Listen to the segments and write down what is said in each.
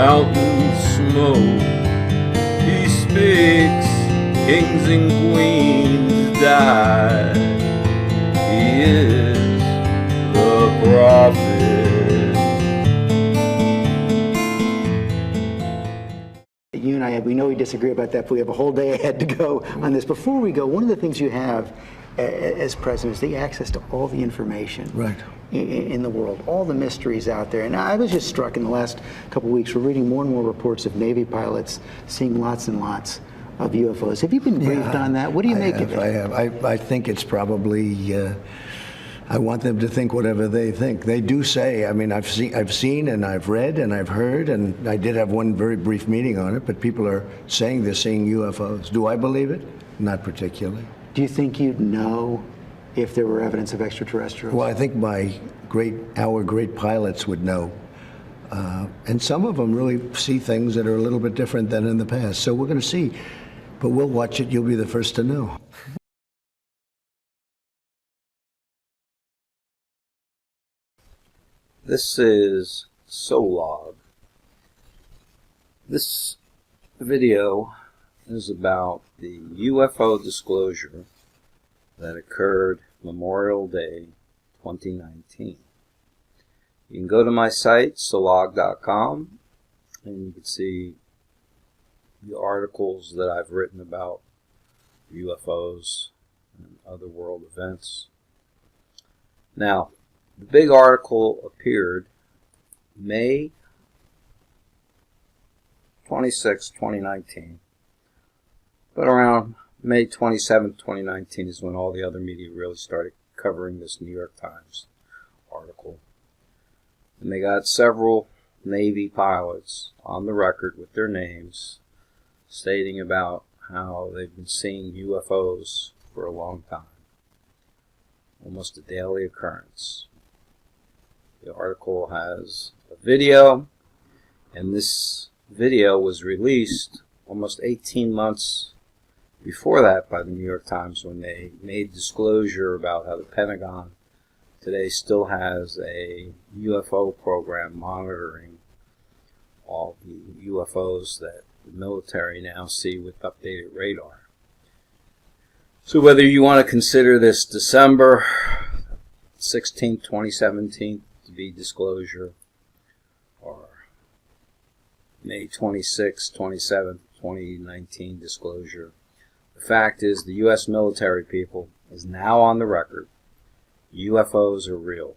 mountain smoke. He speaks, kings and queens die. He is the prophet. You and I, we know we disagree about that, but we have a whole day ahead to go on this. Before we go, one of the things you have as president is the access to all the information in the world, all the mysteries out there. And I was just struck in the last couple of weeks, we're reading more and more reports of Navy pilots seeing lots and lots of UFOs. Have you been briefed on that? What do you make of it? I have. I think it's probably, I want them to think whatever they think. They do say, I mean, I've seen and I've read and I've heard, and I did have one very brief meeting on it, but people are saying they're seeing UFOs. Do I believe it? Not particularly. Do you think you'd know if there were evidence of extraterrestrials? Well, I think our great pilots would know. And some of them really see things that are a little bit different than in the past. So we're going to see. But we'll watch it. You'll be the first to know. This is Solog. This video is about the UFO disclosure that occurred Memorial Day 2019. You can go to my site, solog.com, and you can see the articles that I've written about UFOs and other world events. Now, the big article appeared May 26, 2019, but around May 27, 2019 is when all the other media really started covering this New York Times article. And they got several Navy pilots on the record with their names stating about how they've been seeing UFOs for a long time, almost a daily occurrence. The article has a video, and this video was released almost 18 months before that by the New York Times, when they made disclosure about how the Pentagon today still has a UFO program monitoring all the UFOs that the military now see with updated radar. So whether you want to consider this December 16, 2017 to be disclosure, or May 26, 27, 2019 disclosure, the fact is the U.S. military, people, is now on the record. UFOs are real.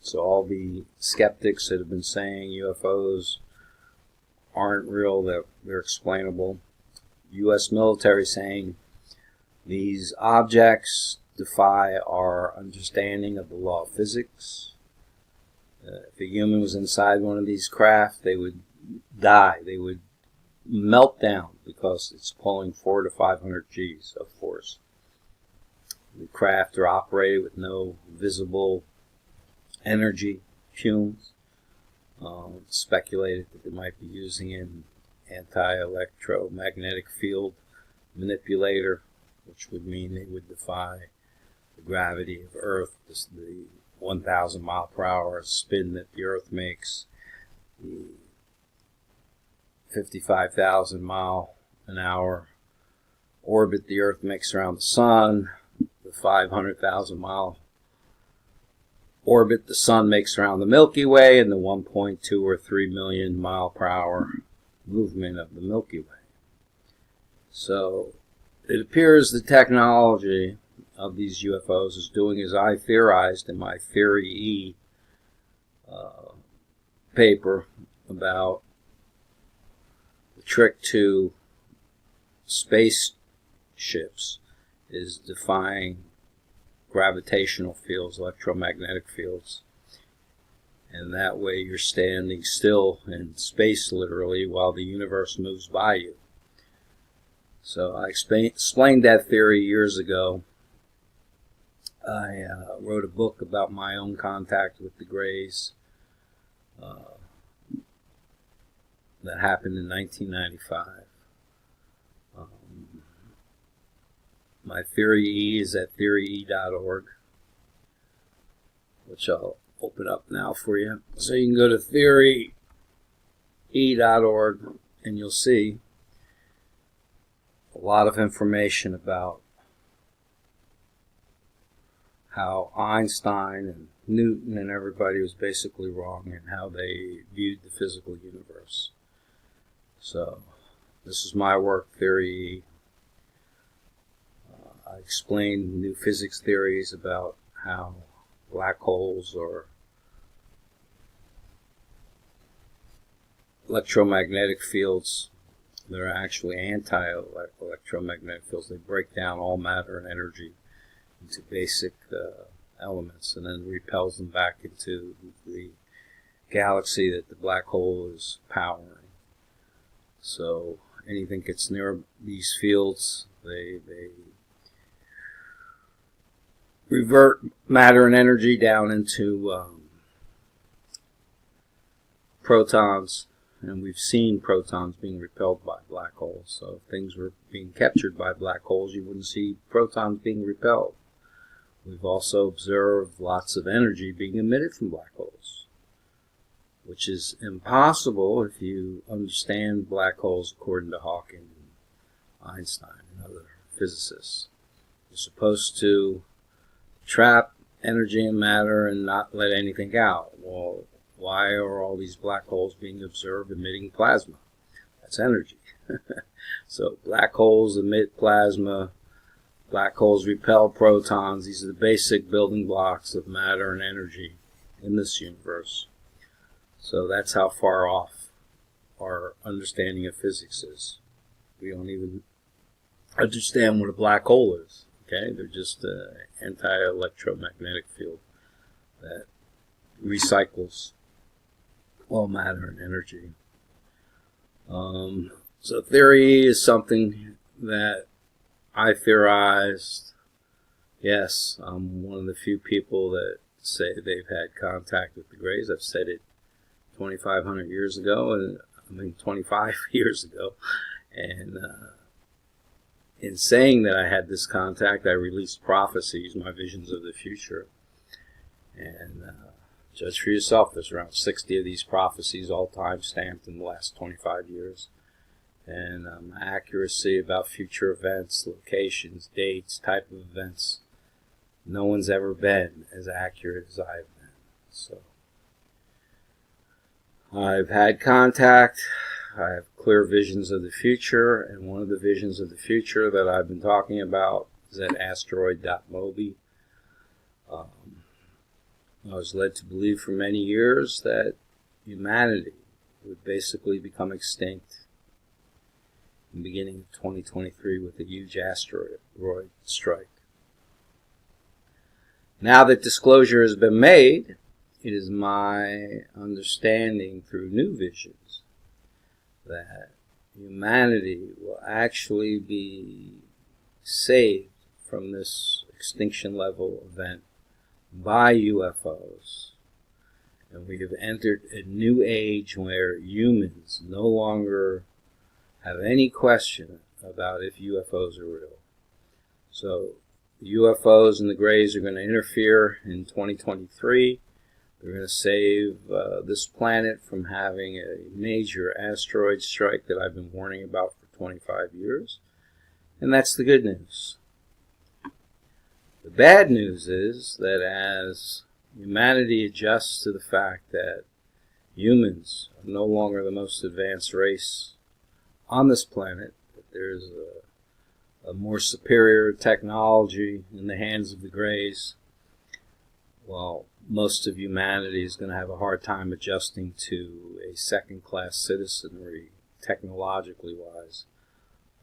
So all the skeptics that have been saying UFOs aren't real, that they're explainable, U.S. military saying these objects defy our understanding of the law of physics. If a human was inside one of these craft, they would die. They would melt down because it's pulling 400 to 500 Gs of force. The craft are operated with no visible energy fumes. It's speculated that they might be using an anti-electromagnetic field manipulator, which would mean they would defy the gravity of Earth, the 1,000 mile per hour spin that the Earth makes, the 55,000 mile an hour orbit the Earth makes around the Sun, the 500,000 mile orbit the Sun makes around the Milky Way, and the 1.2 or 3 million mile per hour movement of the Milky Way. So it appears the technology of these UFOs is doing as I theorized in my Theory E paper about the trick to spaceships is defying gravitational fields, electromagnetic fields, and that way you're standing still in space literally while the universe moves by you. So I explained that theory years ago. I wrote a book about my own contact with the Greys that happened in 1995. My Theory E is at theoryE.org, which I'll open up now for you. So you can go to theoryE.org UFOSE.org, and you'll see a lot of information about how Einstein and Newton and everybody was basically wrong and how they viewed the physical universe. So this is my work theory. I explained new physics theories about how black holes or electromagnetic fields that are actually anti-electromagnetic fields. They break down all matter and energy into basic elements and then repels them back into the galaxy that the black hole is powering. So anything gets near these fields, they revert matter and energy down into protons, and we've seen protons being repelled by black holes. So if things were being captured by black holes, you wouldn't see protons being repelled. We've also observed lots of energy being emitted from black holes, which is impossible if you understand black holes according to Hawking and Einstein and other physicists. You're supposed to trap energy and matter and not let anything out. Well, why are all these black holes being observed emitting plasma? That's energy. So black holes emit plasma. Black holes repel protons. These are the basic building blocks of matter and energy in this universe. So that's how far off our understanding of physics is. We don't even understand what a black hole is. Okay, they're just an anti-electromagnetic field that recycles all matter and energy. So theory is something that I theorized. Yes, I'm one of the few people that say they've had contact with the Greys. I've said it 2,500 years ago, and 25 years ago, and in saying that I had this contact, I released prophecies, my visions of the future, and judge for yourself. There's around 60 of these prophecies, all time stamped in the last 25 years. And accuracy about future events, locations, dates, type of events. No one's ever been as accurate as I've been. So I've had contact. I have clear visions of the future, and one of the visions of the future that I've been talking about is at asteroid.mobi. I was led to believe for many years that humanity would basically become extinct in the beginning of 2023 with a huge asteroid strike. Now that disclosure has been made, it is my understanding through new visions that humanity will actually be saved from this extinction level event by UFOs. And we have entered a new age where humans no longer have any question about if UFOs are real. So the UFOs and the Greys are going to interfere in 2023. They're going to save this planet from having a major asteroid strike that I've been warning about for 25 years. And that's the good news. The bad news is that as humanity adjusts to the fact that humans are no longer the most advanced race on this planet, that there's a more superior technology in the hands of the Greys, well, most of humanity is going to have a hard time adjusting to a second-class citizenry, technologically wise,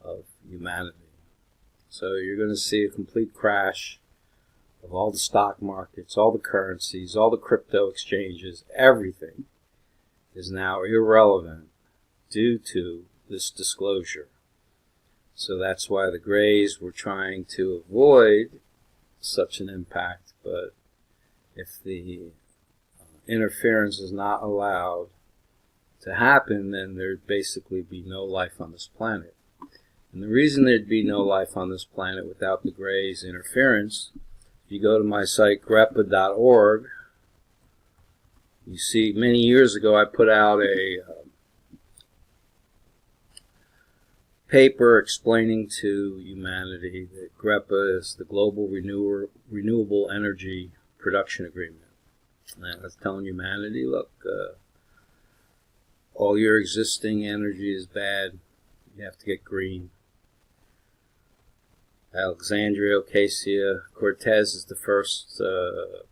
of humanity. So you're going to see a complete crash of all the stock markets, all the currencies, all the crypto exchanges. Everything is now irrelevant due to this disclosure. So that's why the Greys were trying to avoid such an impact. But if the interference is not allowed to happen, then there'd basically be no life on this planet. And the reason there'd be no life on this planet without the Greys' interference, if you go to my site, grepa.org, you see many years ago I put out a paper explaining to humanity that GREPA is the Global Renewable Energy Production Agreement. And it's telling humanity, look, all your existing energy is bad. You have to get green. Alexandria Ocasio-Cortez is the first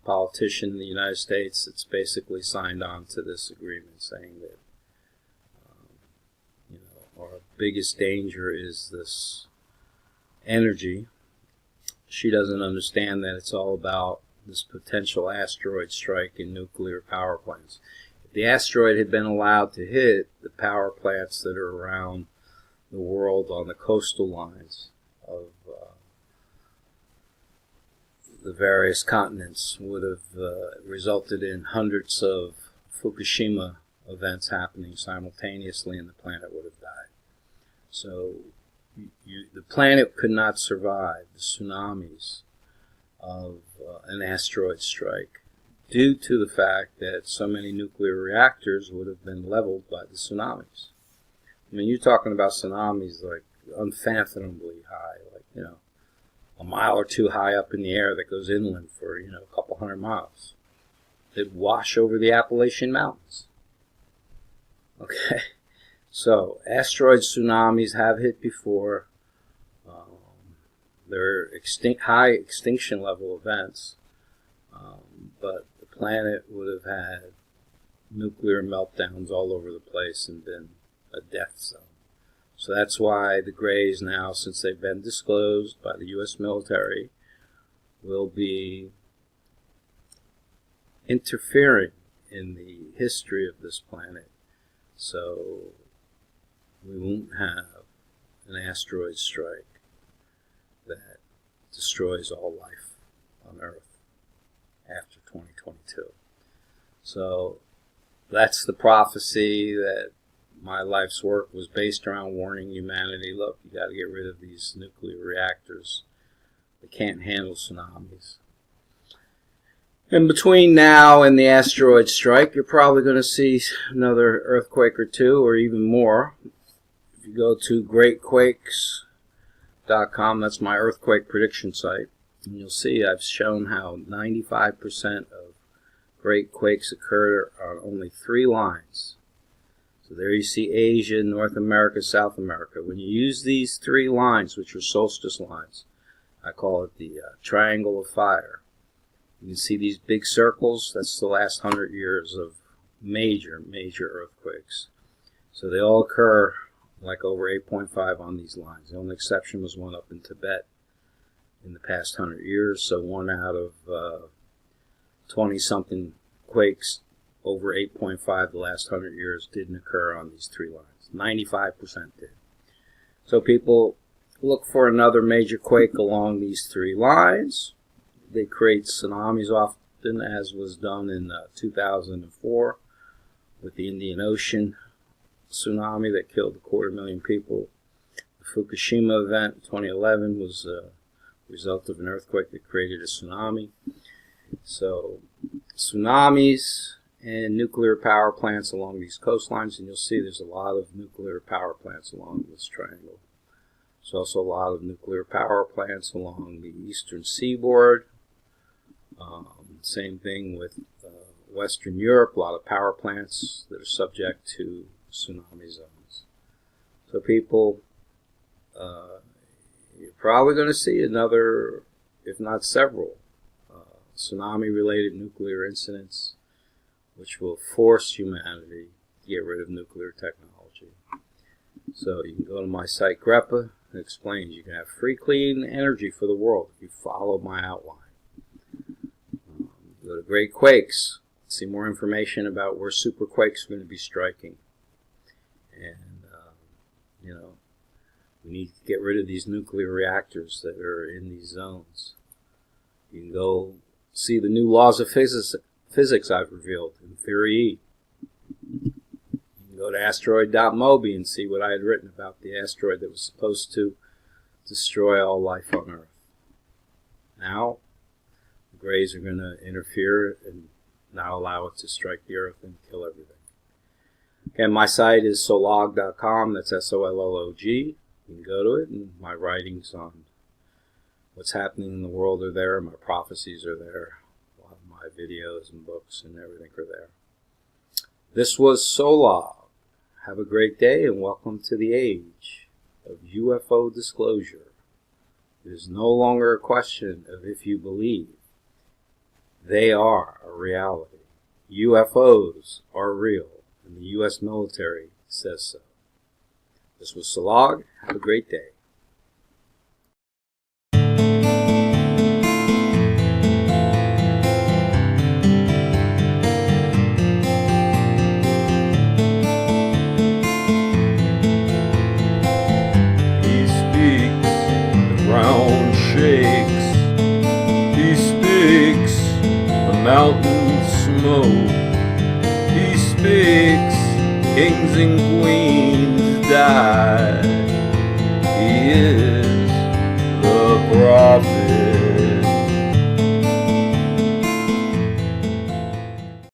politician in the United States that's basically signed on to this agreement, saying that our biggest danger is this energy. She doesn't understand that it's all about this potential asteroid strike in nuclear power plants. If the asteroid had been allowed to hit, the power plants that are around the world on the coastal lines of the various continents would have resulted in hundreds of Fukushima events happening simultaneously, and the planet would have died. So the planet could not survive the tsunamis of an asteroid strike due to the fact that so many nuclear reactors would have been leveled by the tsunamis. I mean, you're talking about tsunamis like unfathomably high, like, a mile or two high up in the air that goes inland for, a couple hundred miles. They'd wash over the Appalachian Mountains. Okay, so asteroid tsunamis have hit before. They're high extinction level events, but the planet would have had nuclear meltdowns all over the place and been a death zone. So that's why the Greys now, since they've been disclosed by the U.S. military, will be interfering in the history of this planet. So we won't have an asteroid strike that destroys all life on Earth after 2022. So that's the prophecy that my life's work was based around, warning humanity, look, you got to get rid of these nuclear reactors. They can't handle tsunamis. And between now and the asteroid strike, you're probably going to see another earthquake or two, or even more. If you go to greatquakes.com, that's my earthquake prediction site, and you'll see I've shown how 95% of great quakes occur on only 3 lines. So there you see Asia, North America, South America. When you use these 3 lines, which are solstice lines, I call it the triangle of fire. You can see these big circles. That's the last 100 years of major earthquakes. So they all occur like over 8.5 on these lines. The only exception was one up in Tibet in the past 100 years. So 1 out of 20-something quakes over 8.5 the last 100 years didn't occur on these 3 lines. 95% did. So people look for another major quake along these 3 lines. They create tsunamis often, as was done in 2004 with the Indian Ocean tsunami that killed 250,000 people. The Fukushima event in 2011 was a result of an earthquake that created a tsunami. So tsunamis and nuclear power plants along these coastlines, and you'll see there's a lot of nuclear power plants along this triangle. There's also a lot of nuclear power plants along the eastern seaboard. Same thing with Western Europe, a lot of power plants that are subject to tsunami zones. So people, you're probably going to see another, if not several, tsunami-related nuclear incidents, which will force humanity to get rid of nuclear technology. So you can go to my site, GREPA. It explains you can have free, clean energy for the world if you follow my outline. Go to Great Quakes. See more information about where super quakes are going to be striking. And, we need to get rid of these nuclear reactors that are in these zones. You can go see the new laws of physics I've revealed in Theory E. You can go to asteroid.mobi and see what I had written about the asteroid that was supposed to destroy all life on Earth. Now, the Greys are going to interfere and not allow it to strike the Earth and kill everything. Again, my site is solog.com. That's SOLLOG. You can go to it, and my writings on what's happening in the world are there. My prophecies are there. A lot of my videos and books and everything are there. This was Solog. Have a great day, and welcome to the age of UFO disclosure. It is no longer a question of if you believe. They are a reality. UFOs are real, and the U.S. military says so. This was Solog. Have a great day. He speaks, the ground shakes. He speaks, the mountains smoke. He speaks, kings and queens die.